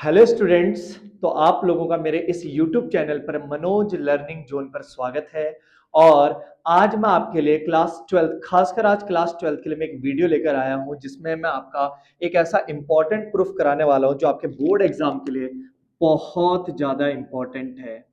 Hello students. तो आप लोगों का मेरे इस YouTube चैनल पर मनोज लर्निंग जोन पर स्वागत है। और आज मैं आपके लिए क्लास 12 खासकर आज क्लास 12 के लिए मैं एक वीडियो लेकर आया हूं जिसमें मैं आपका एक ऐसा इंपॉर्टेंट प्रूफ कराने वाला हूं जो आपके बोर्ड एग्जाम के लिए बहुत ज्यादा इंपॉर्टेंट है,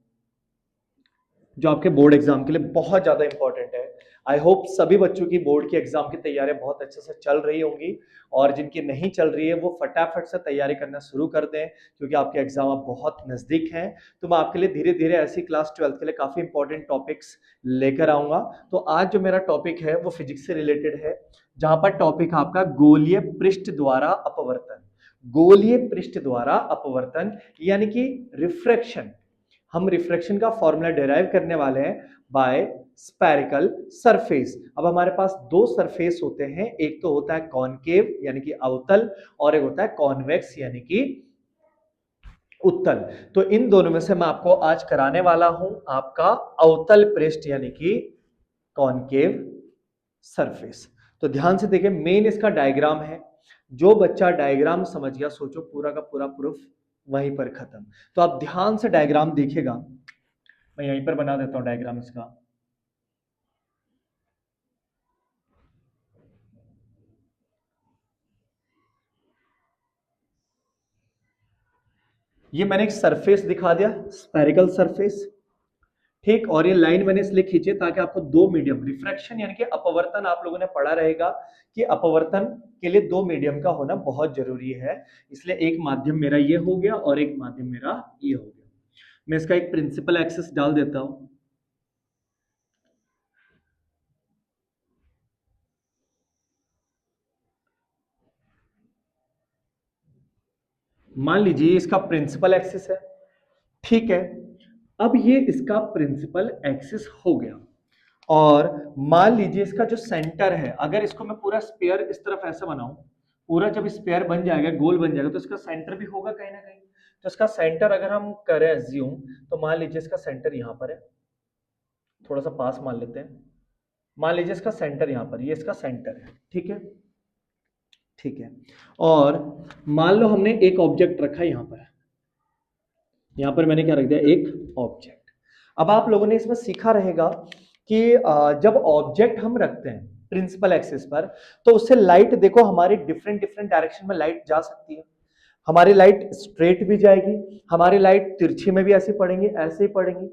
जो आपके बोर्ड एग्जाम के लिए बहुत ज्यादा इंपॉर्टेंट है। आई होप सभी बच्चों की बोर्ड की एग्जाम की तैयारियां बहुत अच्छे से चल रही होंगी, और जिनकी नहीं चल रही है वो फटाफट से तैयारी करना शुरू कर दें क्योंकि आपके एग्जाम अब बहुत नजदीक हैं। तो मैं आपके लिए धीरे धीरे ऐसी क्लास 12 के लिए काफी इंपॉर्टेंट टॉपिक्स लेकर आऊंगा। तो आज जो मेरा टॉपिक है वो फिजिक्स से रिलेटेड है, जहां पर टॉपिक है आपका गोलीय पृष्ठ द्वारा अपवर्तन। गोलीय पृष्ठ द्वारा अपवर्तन यानी कि रिफ्रैक्शन। हम रिफ्रैक्शन का फॉर्मूला डिराइव करने वाले हैं बाय स्फेरिकल सरफेस। अब हमारे पास दो सरफेस होते हैं, एक तो होता है कॉनकेव यानी कि अवतल, और एक होता है कॉन्वेक्स यानी कि उत्तल। तो इन दोनों में से मैं आपको आज कराने वाला हूं आपका अवतल पृष्ठ यानी कि कॉनकेव सरफेस। तो ध्यान से देखिए, मेन इसका डायग्राम है। जो बच्चा डायग्राम समझ गया सोचो पूरा का पूरा प्रूफ वहीं पर खत्म। तो आप ध्यान से डायग्राम देखिएगा, मैं यहीं पर बना देता हूं डायग्राम इसका। ये मैंने एक सरफेस दिखा दिया, स्फेरिकल सरफेस। ठीक, और ये लाइन मैंने इसलिए खींची ताकि आपको दो मीडियम, रिफ्रैक्शन यानी कि अपवर्तन आप लोगों ने पढ़ा रहेगा कि अपवर्तन के लिए दो मीडियम का होना बहुत जरूरी है। इसलिए एक माध्यम मेरा ये हो गया और एक माध्यम मेरा ये हो गया। मैं इसका एक प्रिंसिपल एक्सिस डाल देता हूं। मान लीजिए इसका प्रिंसिपल एक्सिस है, ठीक है। अब ये इसका प्रिंसिपल एक्सिस हो गया, और मान लीजिए इसका जो सेंटर है, अगर इसको मैं पूरा स्पेयर इस तरफ ऐसे बनाऊं, पूरा जब स्पेयर बन जाएगा, गोल बन जाएगा, तो इसका सेंटर भी होगा कहीं ना कहीं। तो इसका सेंटर अगर हम करें एज्यूम, तो मान लीजिए इसका सेंटर यहां पर है, थोड़ा सा पास मान लेते हैं। मान लीजिए इसका सेंटर यहां पर, ये इसका सेंटर है, ठीक है। ठीक है, और मान लो हमने एक ऑब्जेक्ट रखा यहां पर, यहां पर मैंने क्या रख दिया, एक ऑब्जेक्ट। अब आप लोगों ने इसमें सीखा रहेगा कि जब ऑब्जेक्ट हम रखते हैं प्रिंसिपल एक्सिस पर, तो उससे लाइट देखो हमारी डिफरेंट डिफरेंट डायरेक्शन में लाइट जा सकती है। हमारी लाइट स्ट्रेट भी जाएगी, हमारी लाइट तिरछी में भी ऐसे पड़ेंगी, ऐसे ही पड़ेंगी।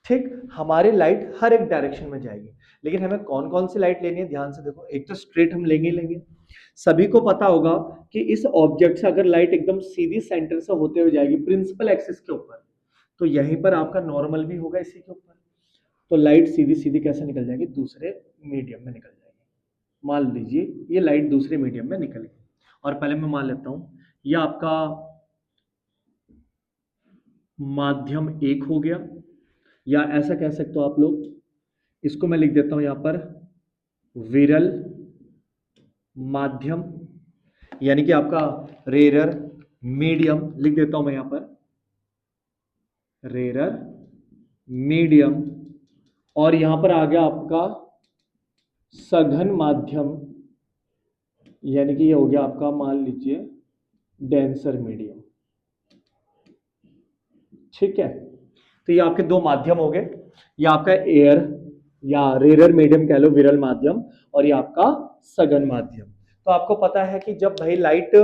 ठीक, हमारी लाइट हर एक डायरेक्शन में जाएगी। लेकिन हमें कौन कौन सी लाइट लेनी है, ध्यान से देखो। एक तो स्ट्रेट हम लेंगे लेंगे, सभी को पता होगा कि इस ऑब्जेक्ट से अगर लाइट एकदम सीधी सेंटर से होते हुए जाएगी प्रिंसिपल एक्सिस के ऊपर, तो यहीं पर आपका नॉर्मल भी होगा इसी के ऊपर। तो लाइट सीधी सीधी कैसे निकल जाएगी, दूसरे मीडियम में निकल जाएगी। मान लीजिए ये लाइट दूसरे मीडियम में निकल गई, और पहले मैं मान लेता हूं ये आपका माध्यम एक हो गया, या ऐसा कह सकते हो आप लोग, इसको मैं लिख देता हूं यहां पर विरल माध्यम, यानी कि आपका रेरर मीडियम लिख देता हूं मैं यहां पर, रेरर मीडियम। और यहां पर आ गया आपका सघन माध्यम, यानी कि ये हो गया आपका, मान लीजिए डेंसर मीडियम। ठीक है, तो ये आपके दो माध्यम हो गए, ये आपका एयर या रेरर मीडियम कह लो, विरल माध्यम, और ये आपका सघन माध्यम। तो आपको पता है कि जब भाई लाइट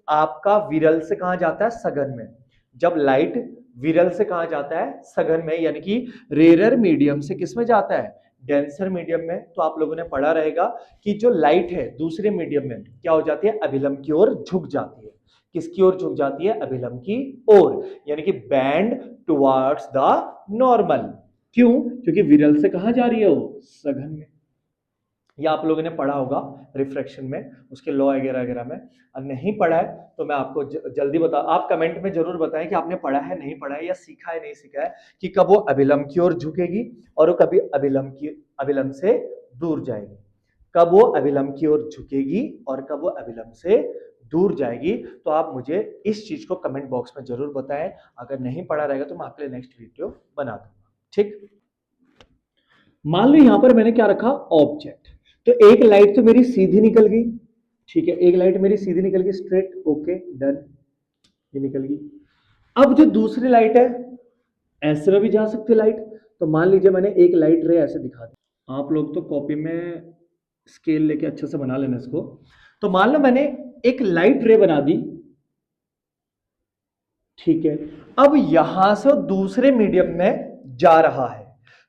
आपका विरल से कहां जाता है, सघन में। जब लाइट विरल से कहां जाता है, सघन में, यानी कि रेरर मीडियम से किस में जाता है, डेंसर मीडियम में। तो आप लोगों ने पढ़ा रहेगा कि जो लाइट है दूसरे मीडियम में क्या हो जाती है, अभिलंब की ओर झुक जाती है। किसकी ओर झुक जाती है, अभिलंब की ओर, यानी कि बैंड टुवर्ड्स द नॉर्मल। क्यों, क्योंकि विरल से कहां जा रही है वो, सघन में। या आप लोगों ने पढ़ा होगा रिफ्रैक्शन में, उसके लॉ वगैरह वगैरह में। और नहीं पढ़ा है तो मैं आपको जल्दी बता, आप कमेंट में जरूर बताएं कि आपने पढ़ा है, नहीं पढ़ा है, या सीखा है, नहीं सीखा है, कि कब वो अभिलंब की ओर झुकेगी और वो कभी अभिलंब से दूर जाएगी। कब वो अभिलंब की ओर झुकेगी और कब वो अभिलंब से दूर जाएगी। तो आप मुझे इस चीज को कमेंट बॉक्स में जरूर बताएं। अगर नहीं पढ़ा रहेगा तो मैं आपके लिए नेक्स्ट वीडियो बना दूंगा। ठीक, मान लो यहां पर मैंने क्या रखा, ऑब्जेक्ट। तो एक लाइट तो मेरी सीधी निकल गई, ठीक है, एक लाइट मेरी सीधी निकल गई स्ट्रेट, ओके डन। ये निकल गई। अब जो दूसरी लाइट है, ऐसे में भी जा सकती है लाइट। तो मान लीजिए मैंने एक लाइट रे ऐसे दिखा दी, आप लोग तो कॉपी में स्केल लेके अच्छे से बना लेना इसको। तो मान लो मैंने एक लाइट रे बना दी, ठीक है। अब यहां से दूसरे मीडियम में जा रहा है।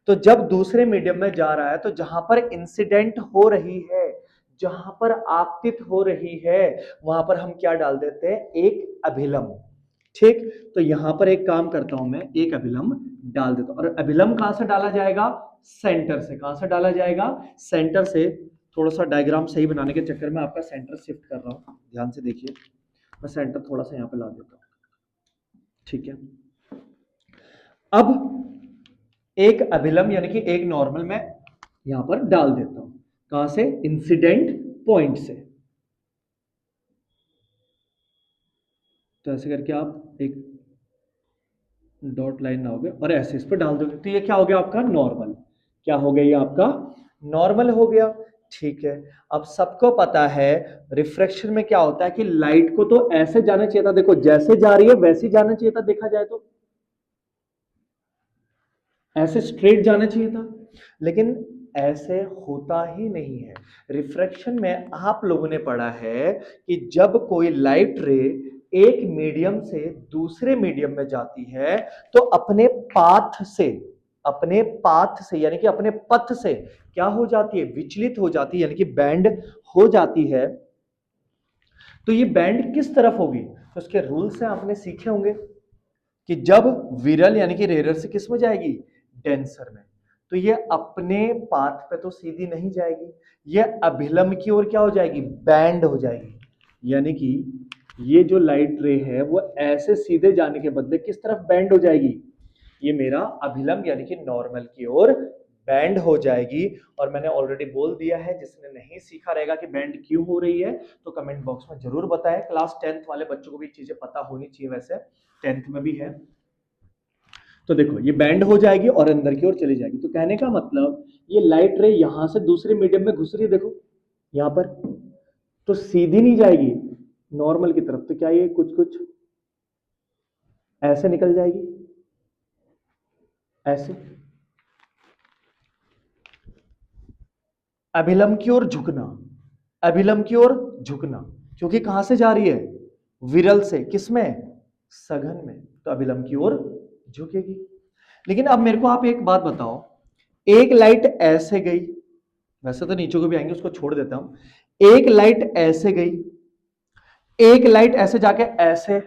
तो जब दूसरे मीडियम में जा रहा है तो जहां पर इंसिडेंट हो रही है, जहां पर आपतित हो रही है, वहां पर हम क्या डाल देते हैं, एक अभिलंब। ठीक, तो यहां पर एक काम करता हूं मैं, एक अभिलंब डाल देता हूं। और अभिलंब कहां से डाला जाएगा, सेंटर से। कहां से डाला जाएगा, सेंटर से। थोड़ा सा डायग्राम सही बनाने के चक्कर में आपका सेंटर शिफ्ट कर रहा हूं, ध्यान से देखिए। मैं सेंटर थोड़ा सा यहां पे ला देता हूं, ठीक है। अब एक अभिलंब यानी कि एक नॉर्मल मैं यहां पर डाल देता हूं, कहां से, इंसिडेंट पॉइंट से। तो ऐसे करके आप एक डॉट लाइन लाओगे और ऐसे इस पर डाल दोगे, तो ये क्या हो गया आपका नॉर्मल। क्या हो गया, ये आपका नॉर्मल हो गया, ठीक है। अब सबको पता है रिफ्रैक्शन में क्या होता है कि लाइट को तो ऐसे जाना चाहिए था, देखो जैसे जा रही है वैसे जाना चाहिए था, देखा जाए तो ऐसे स्ट्रेट जाना चाहिए था, लेकिन ऐसे होता ही नहीं है। रिफ्रैक्शन में आप लोगों ने पढ़ा है कि जब कोई लाइट रे एक मीडियम से दूसरे मीडियम में जाती है तो अपने पाथ से, अपने पाथ से यानी कि अपने पथ से क्या हो जाती है, विचलित हो जाती है, यानी कि बैंड हो जाती है। तो ये बैंड किस तरफ होगी, तो उसके रूल से आपने सीखे होंगे कि जब विरल यानी कि रेरर से किस में जाएगी, डेंसर में, तो ये अपने पाथ पे तो सीधी नहीं जाएगी, ये अभिलंब की ओर क्या हो जाएगी, बैंड हो जाएगी। यानी कि ये जो लाइट रे है वो ऐसे सीधे जाने के बदले किस तरफ बैंड हो जाएगी, ये मेरा अभिलंब यानी कि नॉर्मल की ओर बैंड हो जाएगी। और मैंने ऑलरेडी बोल दिया है, जिसने नहीं सीखा रहेगा कि बैंड क्यों हो रही है तो कमेंट बॉक्स में जरूर बताएं। क्लास 10th वाले बच्चों को भी चीजें पता होनी चाहिए, वैसे 10th में भी है। तो देखो ये बैंड हो जाएगी और अंदर की ओर चली जाएगी। तो कहने का मतलब ये लाइट रे यहां से दूसरे मीडियम में घुस रही है, देखो यहां पर, तो सीधी नहीं जाएगी नॉर्मल की तरफ, तो क्या ये कुछ कुछ ऐसे निकल जाएगी, ऐसे अभिलंब की ओर झुकना, अभिलंब की ओर झुकना, क्योंकि कहां से जा रही है, विरल से, किसमें, सघन में, तो अभिलंब की ओर झुकेगी। लेकिन अब मेरे को आप एक बात बताओ, एक लाइट ऐसे गई, वैसे तो नीचे को भी आएंगे, उसको छोड़ देता हूं। एक लाइट ऐसे गई, एक लाइट ऐसे जाके ऐसे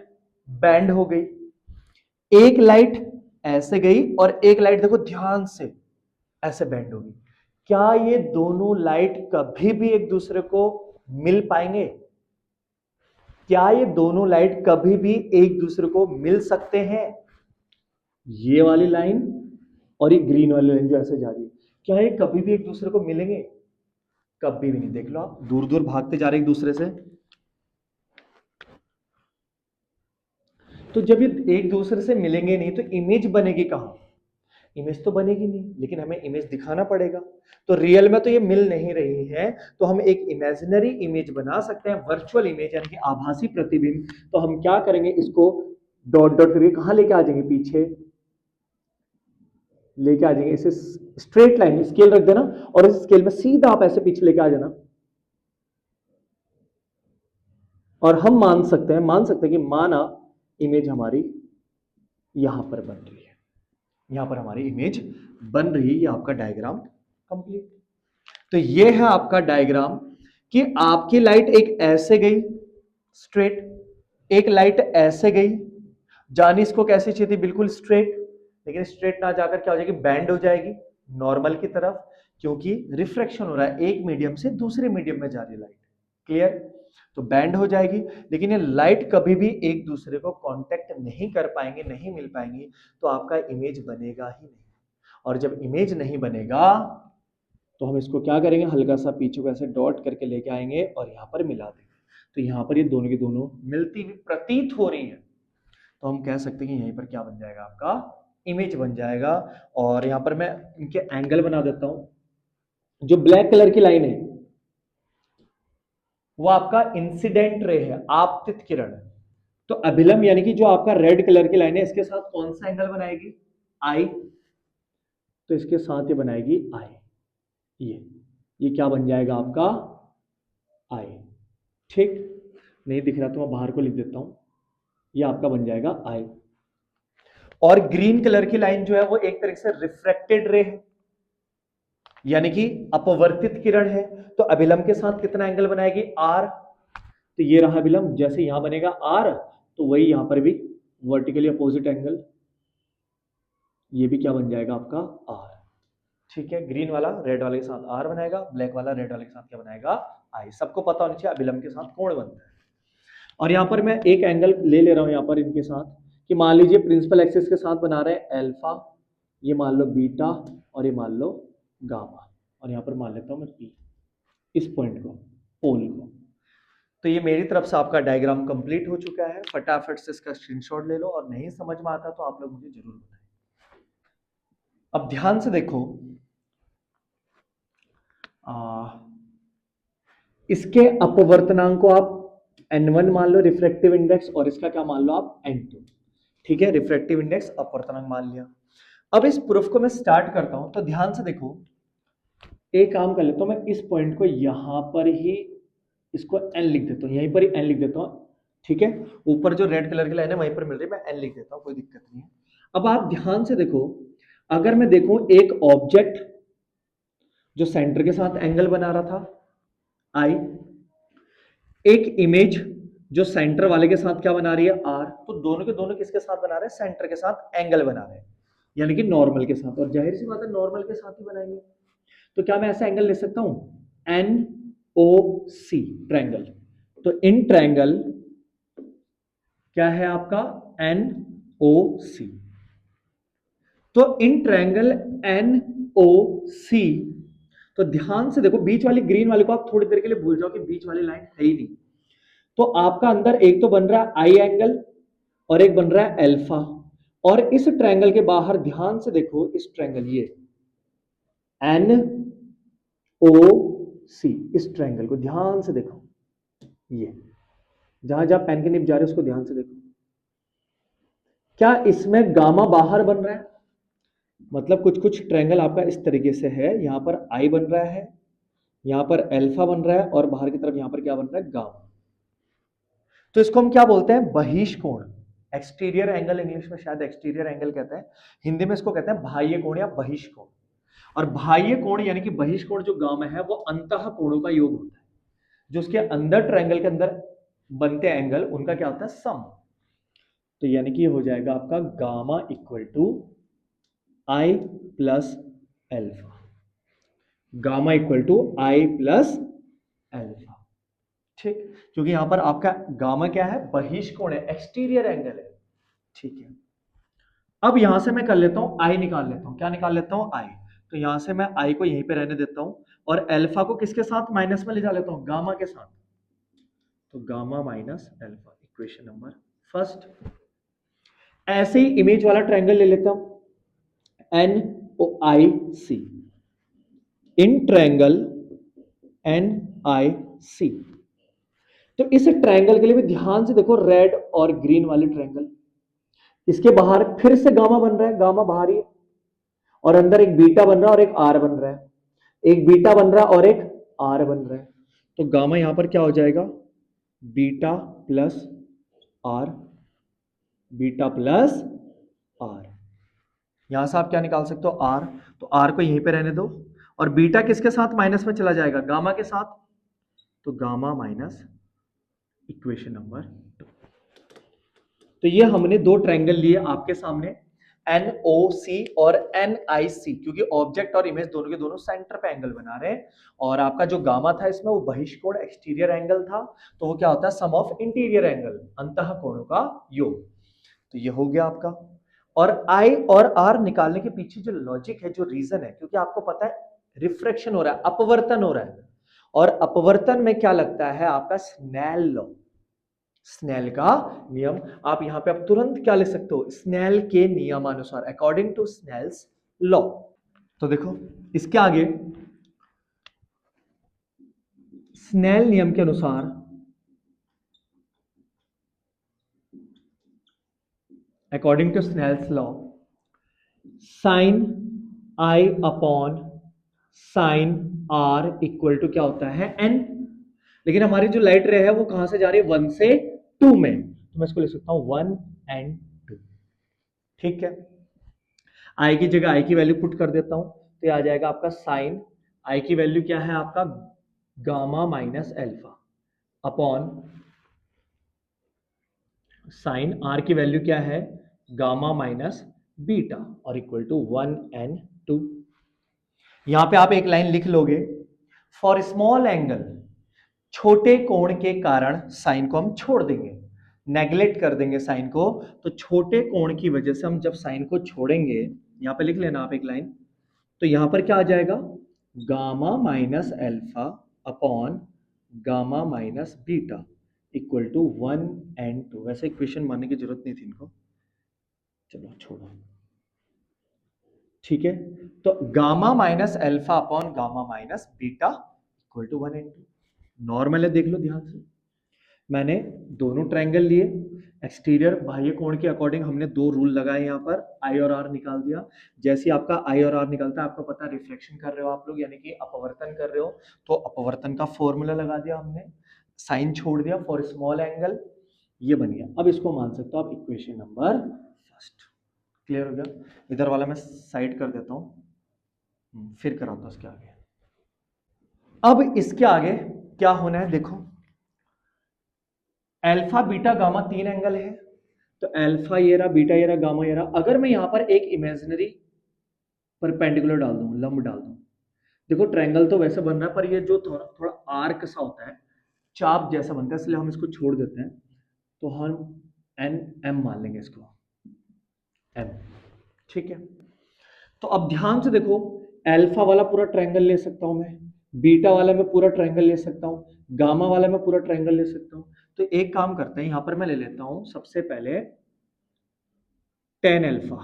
बैंड हो गई, एक लाइट ऐसे गई और एक लाइट देखो ध्यान से ऐसे बैंड होगी। क्या ये दोनों लाइट कभी भी एक दूसरे को मिल पाएंगे, क्या ये दोनों लाइट कभी भी एक दूसरे को मिल सकते हैं, ये वाली लाइन और ये ग्रीन वाली लाइन जो ऐसे जा रही है, क्या ये कभी भी एक दूसरे को मिलेंगे, कभी भी नहीं। देख लो आप, दूर दूर भागते जा रहे एक दूसरे से। तो जब ये एक दूसरे से मिलेंगे नहीं तो इमेज बनेगी कहां, इमेज तो बनेगी नहीं, लेकिन हमें इमेज दिखाना पड़ेगा। तो रियल में तो ये मिल नहीं रही है, तो हम एक इमेजिनरी इमेज बना सकते हैं, वर्चुअल इमेज यानी कि आभासी प्रतिबिंब। तो हम क्या करेंगे, इसको डॉट डॉट करके कहां लेके आ जाएंगे, पीछे लेके आ जाएंगे, इसे स्ट्रेट लाइन स्केल रख देना और इस स्केल में सीधा आप ऐसे पीछे लेके आ जाना। और हम मान सकते हैं कि माना इमेज हमारी यहां पर बन रही है, यहां पर हमारी इमेज बन रही है, ये आपका डायग्राम कंप्लीट। तो ये है आपका डायग्राम कि आपकी लाइट एक ऐसे गई स्ट्रेट, एक लाइट ऐसे गई, जानी इसको कैसी चाहिए थी, बिल्कुल स्ट्रेट, लेकिन स्ट्रेट ना जाकर क्या हो जाएगी, बैंड हो जाएगी नॉर्मल की तरफ, क्योंकि रिफ्रैक्शन हो रहा है, एक मीडियम से दूसरे मीडियम में जा रही है लाइट, क्लियर। तो बैंड हो जाएगी, लेकिन ये लाइट कभी भी एक दूसरे को कांटेक्ट नहीं कर पाएंगे, नहीं मिल पाएंगी, तो आपका इमेज बनेगा ही नहीं। और जब इमेज नहीं बनेगा तो हम इसको क्या करेंगे, हल्का सा पीछे को ऐसे डॉट करके लेके आएंगे और यहाँ पर मिला देंगे। तो यहाँ पर ये दोनों की दोनों मिलती हुई प्रतीत हो रही है, तो हम कह सकते हैं कि यहीं पर क्या बन जाएगा, आपका इमेज बन जाएगा। और यहाँ पर मैं इनके एंगल बना देता हूं। जो ब्लैक कलर की लाइन है वो आपका इंसिडेंट रे है, आपतित किरण। तो अभिलंब यानी कि जो आपका रेड कलर की लाइन है इसके साथ कौन सा एंगल बनाएगी? आई। तो इसके साथ ये बनाएगी आई। ये क्या बन जाएगा आपका? आई। ठीक, नहीं दिख रहा तो मैं बाहर को लिख देता हूं, ये आपका बन जाएगा आई। और ग्रीन कलर की लाइन जो है वो एक तरीके से रिफ्रैक्टेड रे है, यानी कि अपवर्तित किरण है। तो अभिलंब के साथ कितना एंगल बनाएगी? आर। तो ये रहा अभिलंब, जैसे यहां बनेगा आर तो वही यहां पर भी वर्टिकली अपोजिट एंगल, ये भी क्या बन जाएगा आपका? आर। ठीक है, ग्रीन वाला रेड वाले के साथ आर बनाएगा, ब्लैक वाला रेड वाले के साथ क्या बनाएगा? आई। सबको पता होना चाहिए अभिलंब के साथ कोण बनता है। और यहां पर मैं एक एंगल ले ले रहा हूं यहां पर इनके साथ, कि मान लीजिए प्रिंसिपल एक्सिस के साथ बना रहे हैं अल्फा, ये मान लो बीटा और ये मान लो गामा, और यहां पर मान लेता हूं मैं पी, इस पॉइंट को, पोल को। तो ये मेरी तरफ से आपका डायग्राम कंप्लीट हो चुका है। फटाफट से इसका स्क्रीनशॉट ले लो, और नहीं समझ में आता तो आप लोग मुझे जरूर बताएं। अब ध्यान से देखो, इसके अपवर्तनांक को आप n1 मान लो रिफ्रैक्टिव इंडेक्स, और इसका क्या मान लो आप? n2। ठीक है, रिफ्रैक्टिव इंडेक्स अपवर्तनांक मान लिया। अब इस प्रूफ को मैं स्टार्ट करता हूं, तो ध्यान से देखो, एक काम कर लेता हूं, मैं इस पॉइंट को यहां पर ही इसको n लिख देता हूं, यहीं पर ही n लिख देता हूं। ठीक है, ऊपर जो रेड कलर की लाइन है वहीं पर मिल रही है, मैं n लिख देता हूं, कोई दिक्कत नहीं है। अब आप ध्यान से देखो, अगर मैं देखूं एक ऑब्जेक्ट जो सेंटर के साथ एंगल बना रहा था आई, एक इमेज जो सेंटर वाले के साथ क्या बना रही है? आर। तो दोनों के दोनों किसके साथ बना रहे हैं? सेंटर के साथ एंगल बना रहे हैं, यानी कि नॉर्मल के साथ। और जाहिर सी बात है नॉर्मल के साथ ही बनाएंगे। तो क्या मैं ऐसा एंगल ले सकता हूं? N O C triangle. तो इन ट्रायंगल क्या है आपका? N O C. तो इन ट्रायंगल एन ओ सी, तो ध्यान से देखो, बीच वाली ग्रीन वाले को आप थोड़ी देर के लिए भूल जाओ कि बीच वाली लाइन है ही नहीं। तो आपका अंदर एक तो बन रहा है आई एंगल और एक बन रहा है अल्फा, और इस ट्रायंगल के बाहर ध्यान से देखो, इस ट्रायंगल ये एन ओ सी, इस ट्रायंगल को ध्यान से देखो, ये जहां जहां पेन के निब जा रहे हैं उसको ध्यान से देखो, क्या इसमें गामा बाहर बन रहा है? मतलब कुछ कुछ ट्रायंगल आपका इस तरीके से है, यहां पर आई बन रहा है, यहां पर अल्फा बन रहा है, और बाहर की तरफ यहां पर क्या बन रहा है? गामा। तो इसको हम क्या बोलते हैं? बहिष्कोण, एक्सटीरियर एंगल, इंग्लिश में शायद एक्सटीरियर एंगल कहते हैं, हिंदी में इसको कहते हैं बाह्य कोण या बहिष्कोण। और बाह्य कोण यानी कि बहिष्कोण जो गामा है वो अंतः कोणों का योग होता है, जो उसके अंदर ट्रायंगल के अंदर बनते एंगल उनका क्या होता है? सम। तो यानी कि हो जाएगा आपका gamma equal to I plus alpha, gamma equal to I plus alpha. ठीक, क्योंकि यहां पर आपका गामा क्या है? बहिष्कोण है, एक्सटीरियर एंगल है। ठीक है, अब यहां से मैं कर लेता हूं आई निकाल लेता हूं। क्या निकाल लेता हूं? आई। तो यहां से मैं आई को यहीं पे रहने देता हूं, और अल्फा को किसके साथ माइनस में ले जा लेता हूं? गामा के साथ। तो gamma minus alpha, equation number first. ऐसे ही इमेज वाला ट्रायंगल ले लेता हूं, N O I C, in triangle N I C. तो इस ट्रायंगल के लिए भी ध्यान से देखो, रेड और ग्रीन वाले ट्रायंगल, इसके बाहर फिर से गामा बन रहा है, गामा बाहर ही है, और अंदर एक बीटा बन रहा है और एक आर बन रहा है, एक बीटा बन रहा है और एक आर बन रहा है। तो गामा यहां पर क्या हो जाएगा? Beta plus R, beta plus R. यहां से आप क्या निकाल सकते हो? आर। तो आर को यहीं पे रहने दो, और बीटा किसके साथ माइनस में चला जाएगा? गामा के साथ। तो गामा माइनस, इक्वेशन नंबर 2। तो ये हमने दो ट्रायंगल लिए आपके सामने, NOC और NIC, क्योंकि ऑब्जेक्ट और इमेज दोनों के दोनों सेंटर पे एंगल बना रहे हैं। और आपका जो गामा था इसमें वो बहिष्कोण एक्सटीरियर एंगल था, तो वो क्या होता है? सम ऑफ इंटीरियर एंगल, अंतः कोणों का योग। तो ये हो गया आपका। और I और R निकालने के पीछे जो लॉजिक है, जो रीजन है, क्योंकि आपको पता है रिफ्रैक्शन हो रहा है, अपवर्तन हो रहा है, और अपवर्तन में क्या लगता है? आपका स्नेल लॉ, स्नेल का नियम। आप यहां पे अब तुरंत क्या लिख सकते हो? स्नेल के नियमानुसार, अकॉर्डिंग टू स्नेल्स लॉ। तो देखो, इसके आगे स्नेल नियम के अनुसार according to Snell's law sine I upon sine R equal to क्या होता है एन। लेकिन हमारी जो लाइट रे है वो कहां से जा रही है, 1 से 2 में, तो मैं इसको लिख सकता हूं 1 एंड 2। ठीक है, आई की जगह आई की वैल्यू पुट कर देता हूं, तो ये आ जाएगा आपका साइन आई की वैल्यू क्या है आपका gamma minus alpha upon sine R की वैल्यू क्या है गामा माइनस बीटा और इक्वल टू 1 एंड 2। यहां पे आप एक लाइन लिख लोगे, फॉर स्मॉल एंगल, छोटे कोण के कारण साइन को हम छोड़ देंगे, नेग्लेक्ट कर देंगे साइन को, तो छोटे कोण की वजह से हम जब साइन को छोड़ेंगे, यहां पे लिख लेना आप एक लाइन, तो यहां पर क्या आ जाएगा gamma minus alpha upon gamma minus beta equal to 1 and 2। वैसे इक्वेशन मानने की जरूरत नहीं थी इनको, चलो छोड़ो। ठीक है, तो gamma minus alpha upon gamma minus beta equal to 1 and 2 normal है, देख लो ध्यान से। मैंने दोनों ट्रायंगल लिए, एक्सटीरियर बाह्य कोण के अकॉर्डिंग हमने दो रूल लगाए, यहाँ पर आई और आर निकाल दिया। जैसे आपका आई और आर निकलता है, आपको पता है रिफ्लेक्शन कर रहे हो आप लोग, यानी कि अपवर्तन कर रहे हो, तो अपवर्तन का फॉर्मूला लगा दिया हमने, साइन छोड़ दिया फॉर स्मॉल एंगल, ये बन गया। अब इसको मान सकते हो आप इक्वेशन नंबर फर्स्ट। क्लियर हो गया? इधर वाला मैं साइड कर देता हूं, फिर कराता हूं इसके आगे। अब इसके आगे क्या होना है देखो, अल्फा बीटा गामा तीन एंगल है, तो अल्फा ये रहा, बीटा ये रहा, गामा ये रहा। अगर मैं यहां पर एक इमेजिनरी परपेंडिकुलर डाल दूं, लंब डाल दूं, देखो ट्रायंगल तो वैसे बन रहा है, पर ये जो थोड़ा थोड़ा आर्क सा होता है, चाप जैसा बनता है, इसलिए हम इसको छोड़ देते हैं, तो हम एन एम मान लेंगे इसको, एम। ठीक है, तो अब ध्यान से देखो, अल्फा वाला पूरा ट्रायंगल ले सकता हूं मैं, बीटा वाला मैं पूरा ट्रायंगल ले सकता हूं, गामा वाला मैं पूरा ट्रायंगल ले सकता हूं। तो एक काम करते हैं, यहां पर मैं ले लेता हूं सबसे पहले टेन अल्फा,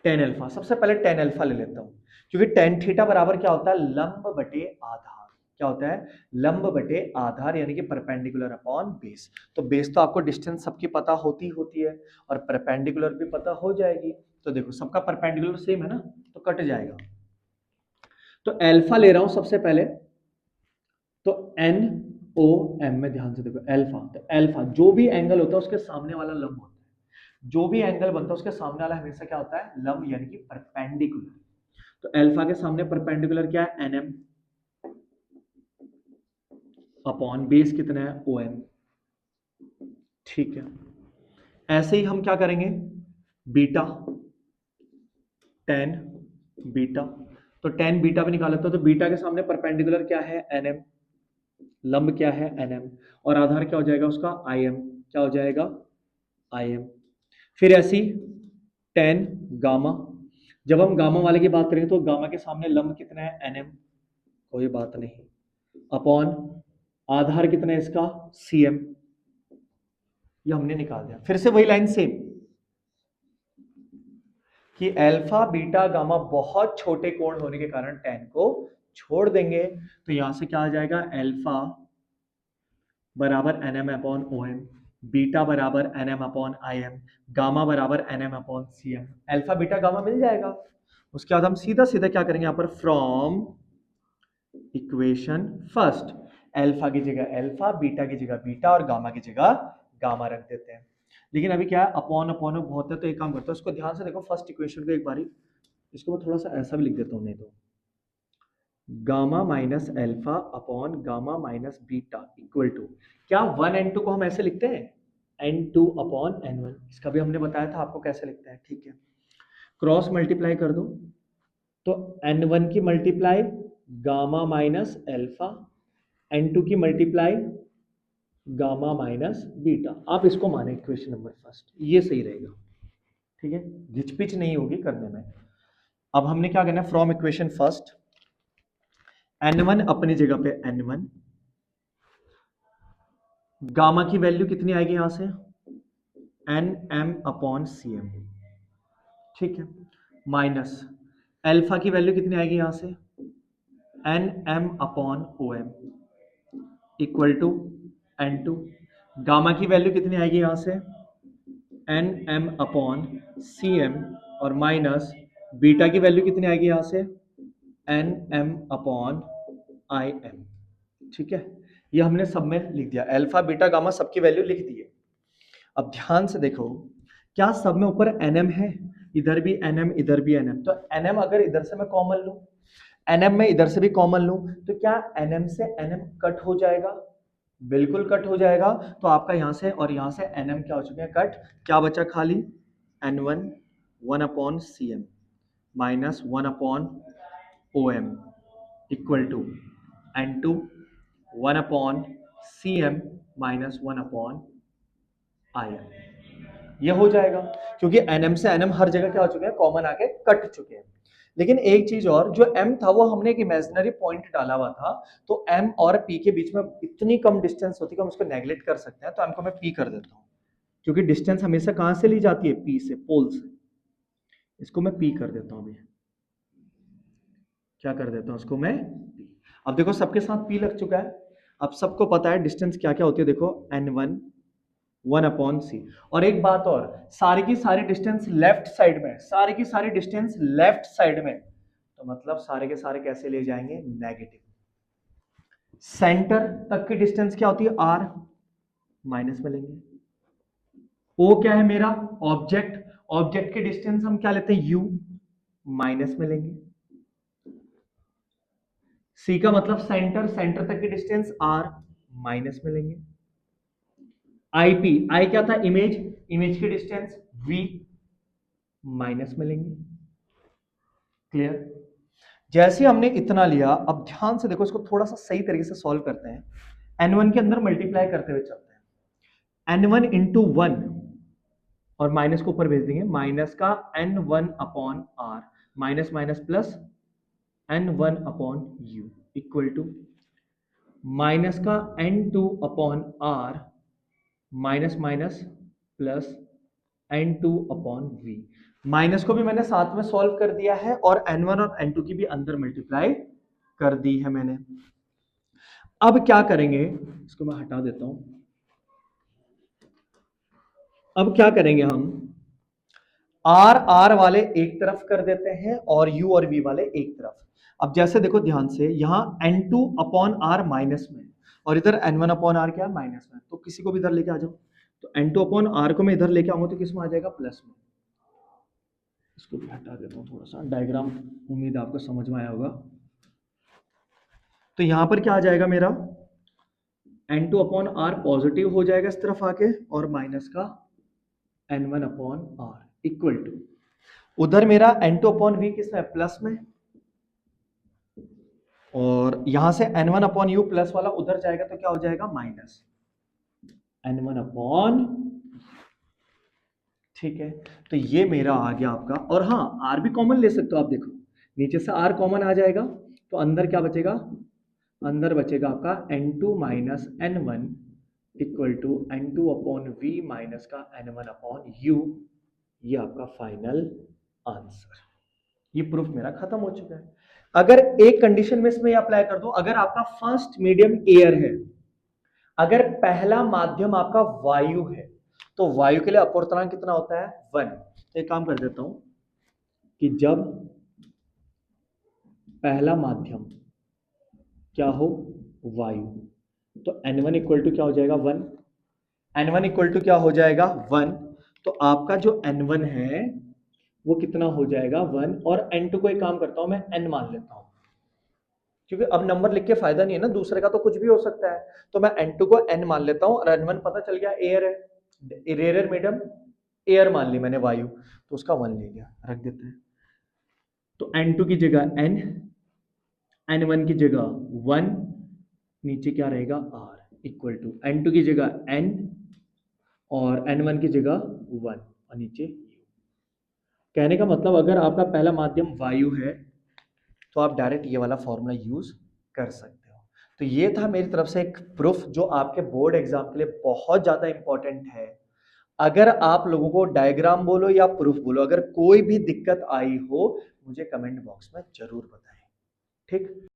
टेन अल्फा सबसे पहले टेन अल्फा ले लेता हूं, क्योंकि टेन थीटा बराबर क्या होता है लंब बटे आधार। क्या होता है लंब बटे आधार, यानी कि परपेंडिकुलर अपॉन बेस। तो बेस तो आपको डिस्टेंस सबकी पता होती होती है, और परपेंडिकुलर भी पता हो जाएगी। तो देखो सबका परपेंडिकुलर सेम है ना, तो कट जाएगा। तो अल्फा ले रहा हूं सबसे पहले, तो एन ओ एम में ध्यान से देखो अल्फा, तो अल्फा जो भी एंगल होता है उसके सामने वाला लंब होता है, जो भी एंगल बनता है उसके सामने वाला हमेशा क्या होता है लंब, यानी कि परपेंडिकुलर। तो अल्फा के सामने परपेंडिकुलर क्या है एन एम अपॉन बेस कितना है ओ एम। ठीक है, ऐसे ही हम क्या करेंगे बीटा, टेन बीटा, तो टेन बीटा भी निकाला था, तो बीटा के सामने परपेंडिकुलर क्या है एन एम, लंब क्या है एन एम, और आधार क्या हो जाएगा उसका आई एम, क्या हो जाएगा आई एम। फिर ऐसी टेन गामा, जब हम गामा वाले की बात करेंगे तो गामा के सामने लंब कितना है एन एम, कोई बात नहीं, अपॉन आधार कितना है इसका सी एम, ये हमने निकाल दिया। फिर से वही लाइन सेम, कि अल्फा बीटा गामा बहुत छोटे कोण होने के कारण टेन को छोड़ देंगे, तो यहां से क्या आ जाएगा अल्फा बराबर N M upon O M, beta बराबर N M upon I M, gamma बराबर N M upon C M. Alpha beta gamma मिल जाएगा। उसके बाद हम सीधा सीधा क्या करेंगे यहाँ पर, फ्रॉम इक्वेशन फर्स्ट, अल्फा की जगह अल्फा, बीटा की जगह बीटा और गामा की जगह गामा रख देते हैं। लेकिन अभी क्या है अपॉन अपॉन बहुत है, तो एक काम करता है उसको ध्यान से देखो, फर्स्ट इक्वेशन को एक बारी, इसको मैं थोड़ा सा ऐसा भी लिख देता हूँ, नहीं तो gamma minus alpha upon gamma minus beta equal to, क्या वन एन टू को हम ऐसे लिखते हैं N two upon N one, इसका भी हमने बताया था आपको कैसे लिखते हैं। ठीक है, क्रॉस मल्टीप्लाई कर दो, तो एन वन की multiply gamma minus alpha, N two की मल्टीप्लाई गामा माइनस बीटा। आप इसको माने इक्वेशन नंबर फर्स्ट, ये सही रहेगा। ठीक है, घिचपिच नहीं होगी करने में। अब हमने क्या करना है, फ्रॉम इक्वेशन फर्स्ट n1 अपनी जगह पे n1, गामा की वैल्यू कितनी आएगी यहां से N M upon C M. ठीक है, माइनस अल्फा की वैल्यू कितनी आएगी यहां से N M upon O M equal to N two, gamma की वैल्यू कितनी आएगी यहां से N M upon C M और माइनस बीटा की वैल्यू कितनी आएगी यहां से N M upon I M. ठीक है, ये हमने सब में लिख दिया, अल्फा बीटा गामा सबकी वैल्यू लिख दी है। अब ध्यान से देखो, क्या सब में ऊपर एनएम है, इधर भी एनएम इधर भी एनएम, तो एनएम अगर इधर से मैं कॉमन लूं, एनएम में इधर से भी कॉमन लूं, तो क्या एनएम से एनएम कट हो जाएगा, बिल्कुल कट हो जाएगा। तो आपका यहां से और यहां से एनएम क्या हो चुके हैं कट, क्या बचा खाली N one one upon C M minus one upon O M equal to N two one upon C M minus one upon I M. ये हो जाएगा क्योंकि एनएम से एनएम हर जगह क्या हो चुके हैं कॉमन आके कट चुके हैं। लेकिन एक चीज और, जो m था वो हमने एक इमेजिनरी पॉइंट डाला हुआ था, तो m और p के बीच में इतनी कम डिस्टेंस होती है कि हम उसको नेगलेक्ट कर सकते हैं, तो m को मैं p कर देता हूं, क्योंकि डिस्टेंस हमेशा कहां से ली जाती है p से, पोल से। इसको मैं p कर देता हूं, अभी क्या कर देता हूं इसको मैं p। अब देखो सबके साथ p लग चुका है, अब सबको पता है डिस्टेंस क्या क्या होती है, देखो n1 वन अपॉन सी। और एक बात और, सारी की सारी डिस्टेंस लेफ्ट साइड में, सारी की सारी डिस्टेंस लेफ्ट साइड में, तो मतलब सारे के सारे कैसे ले जाएंगे नेगेटिव। सेंटर तक की डिस्टेंस क्या होती है आर, माइनस में लेंगे। ओ क्या है मेरा ऑब्जेक्ट, ऑब्जेक्ट की डिस्टेंस हम क्या लेते हैं यू, माइनस में लेंगे। सी का मतलब सेंटर, सेंटर तक की डिस्टेंस आर, माइनस में लेंगे। आईपी, आई क्या था इमेज, इमेज की डिस्टेंस वी, माइनस में लेंगे। क्लियर। जैसे हमने इतना लिया, अब ध्यान से देखो, इसको थोड़ा सा सही तरीके से सॉल्व करते हैं। n1 के अंदर मल्टीप्लाई करते हुए चलते हैं, n1 इंटू वन और माइनस को ऊपर भेज देंगे, माइनस का n1 upon R minus minus plus n1 upon U equal to minus का n2 upon R minus minus plus n2 upon v। Minus को भी मैंने साथ में सॉल्व कर दिया है और n1 और n2 की भी अंदर मल्टीप्लाई कर दी है मैंने। अब क्या करेंगे, इसको मैं हटा देता हूं। अब क्या करेंगे हम, आर आर वाले एक तरफ कर देते हैं और यू और वी वाले एक तरफ। अब जैसे देखो ध्यान से, यहां n2 अपॉन आर माइनस में और इधर n1 अपॉन आर क्या माइनस में, तो किसी को भी इधर लेके आ जाओ। तो n2 अपॉन आर को मैं इधर लेके आऊंगा तो किसमें आ जाएगा प्लस में। इसको भी हटा देता हूं थोड़ा सा, डायग्राम उम्मीद आपको समझ में आया होगा। तो यहां पर क्या आ जाएगा मेरा n2 अपॉन आर पॉजिटिव हो जाएगा इस तरफ आके, और माइनस का n1 upon are equal to, उधर मेरा n2 अपॉन वी किसमें प्लस में, और यहां से n1 अपॉन यू प्लस वाला उधर जाएगा तो क्या हो जाएगा माइनस n1 अपॉन। ठीक है, तो ये मेरा आ गया आपका, और हाँ आर भी कॉमन ले सकते हो आप, देखो नीचे से आर कॉमन आ जाएगा तो अंदर क्या बचेगा, अंदर बचेगा आपका n2 minus n1 equal to n2 upon v minus का n1 अपॉन u। ये आपका फाइनल आंसर। ये प्रूफ मेरा खत्म हो चुका है। अगर एक कंडीशन में इसमें अप्लाई कर दो, अगर आपका फर्स्ट मीडियम एयर है, अगर पहला माध्यम आपका वायु है, तो वायु के लिए अपूर्णांक कितना होता है 1। तो एक काम कर देता हूं कि जब पहला माध्यम क्या हो वायु, तो n1 इक्वल टू क्या हो जाएगा 1, n1 इक्वल टू क्या हो जाएगा 1। तो आपका जो n1 है वो कितना हो जाएगा 1, और n2 को एक काम करता हूं मैं n मान लेता हूं, क्योंकि अब नंबर लिख के फायदा नहीं है ना, दूसरे का तो कुछ भी हो सकता है। तो मैं n2 को n मान लेता हूं, और n1 पता चल गया एयर है, रेयर मीडियम एयर मान ली मैंने वायु, तो उसका 1 ले लिया, रख देते हैं। तो n2 की जगह n, n1 की जगह 1, नीचे क्या रहेगा r इक्वल टू n2 की जगह n और n1 की जगह 1 और नीचे u। कहने का मतलब अगर आपका पहला माध्यम वायु है तो आप डायरेक्ट ये वाला फॉर्मूला यूज कर सकते हो। तो ये था मेरी तरफ से एक प्रूफ जो आपके बोर्ड एग्जाम के लिए बहुत ज्यादा इंपॉर्टेंट है। अगर आप लोगों को डायग्राम बोलो या प्रूफ बोलो, अगर कोई भी दिक्कत आई हो मुझे कमेंट बॉक्स में जरूर बताएं। ठीक।